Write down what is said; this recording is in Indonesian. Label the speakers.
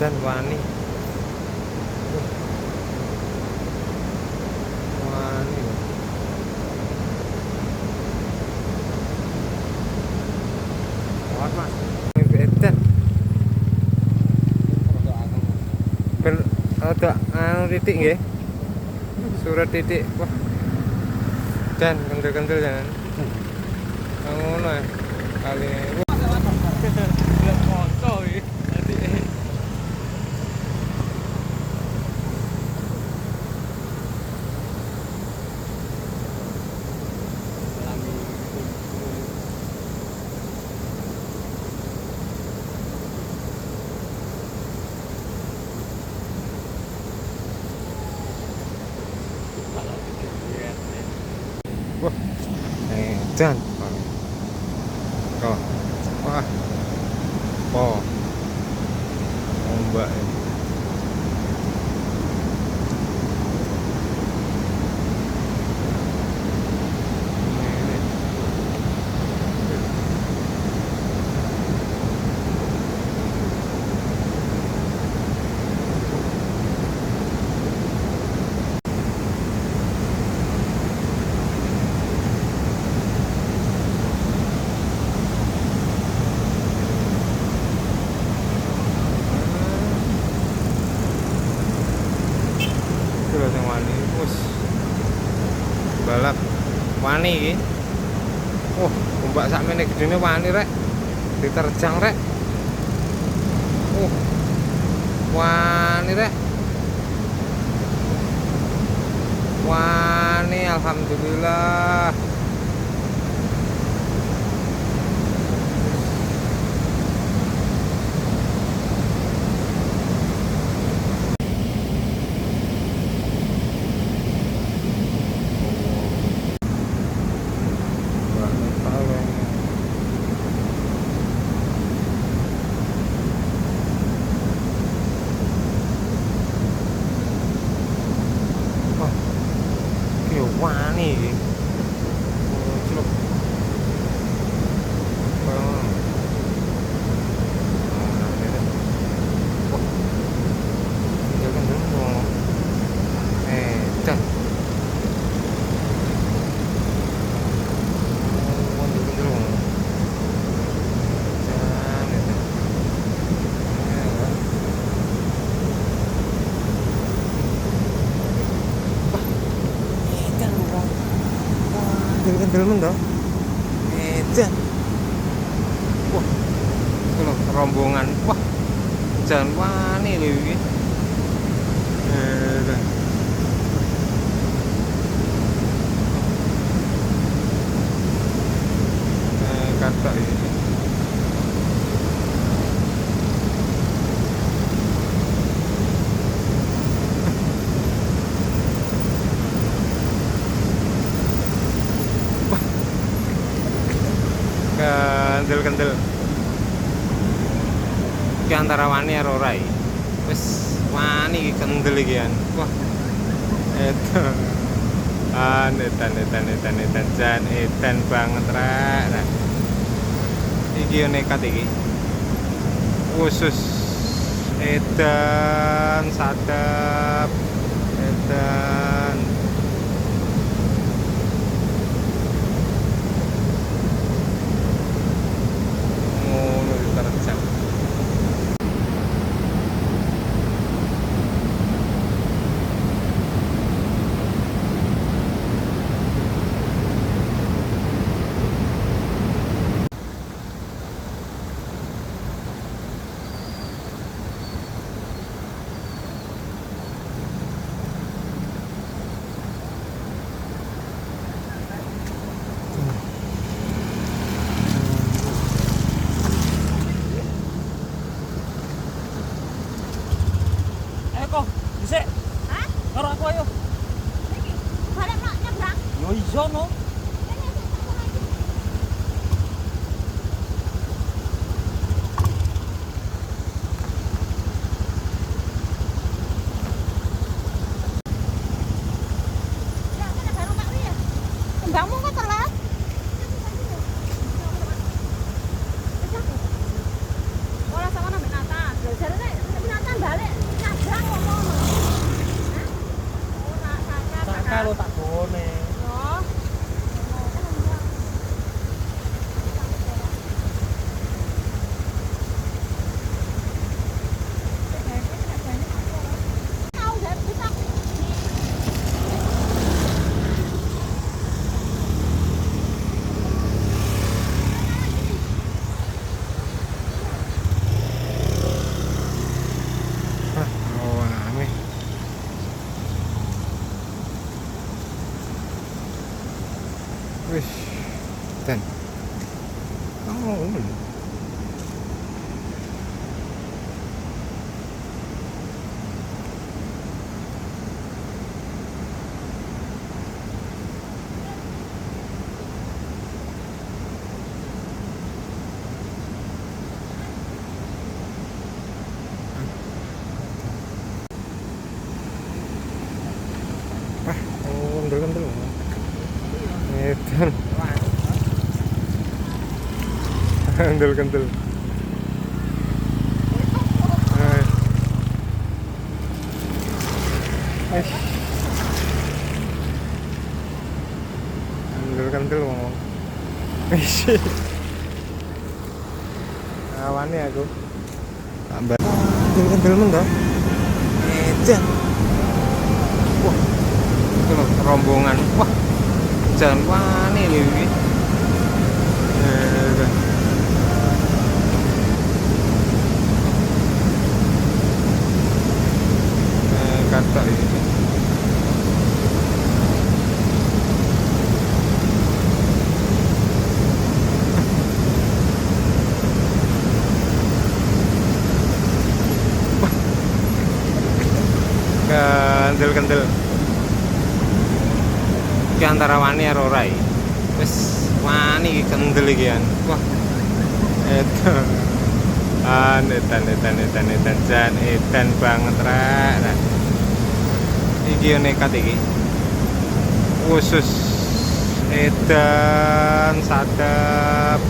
Speaker 1: Jan wani. Wani. Kuat Mas. Edan. Ben ada anu titik nggih. Surat titik. Wah. Dan kendel-kendel jangan. Ngono ya. Kali lihat foto iki. Tadi wah, edan. Oh, wah, oh, ombak ini. Terus yang wani, us, balap wani iki. Ombak sakmene gedene wani rek. Diterjang rek. Wani rek. Wani alhamdulillah. Wani iki. Celuk. Edan. Kendel men toh. Edan. Wah. Itu loh rombongan. Wah. Jan wani lho iki. Edan. Kata ini. Kendel-kendel iki antara wani karo ora iki. Wis wani iki kendel iki kan. Wah. Edan jan edan banget rek. Iki yo nekat iki. Khusus edan sadap edan. edan. Oh, kendel-kendel. Edan. Kendel-kendel. Kendel-kendel ngomong. Awani aku. Tambah kendel-kendel men toh. Edan. Wah. Itu loh rombongan. Wah. Jalan wani lho iki. Kata ini. Kendel-kendel. Iki antara wani karo ora iki. Wis wani iki kendel iki kan. Wah. Edan jan edan banget rek. Iki yo nekat iki. Khusus edan sadap.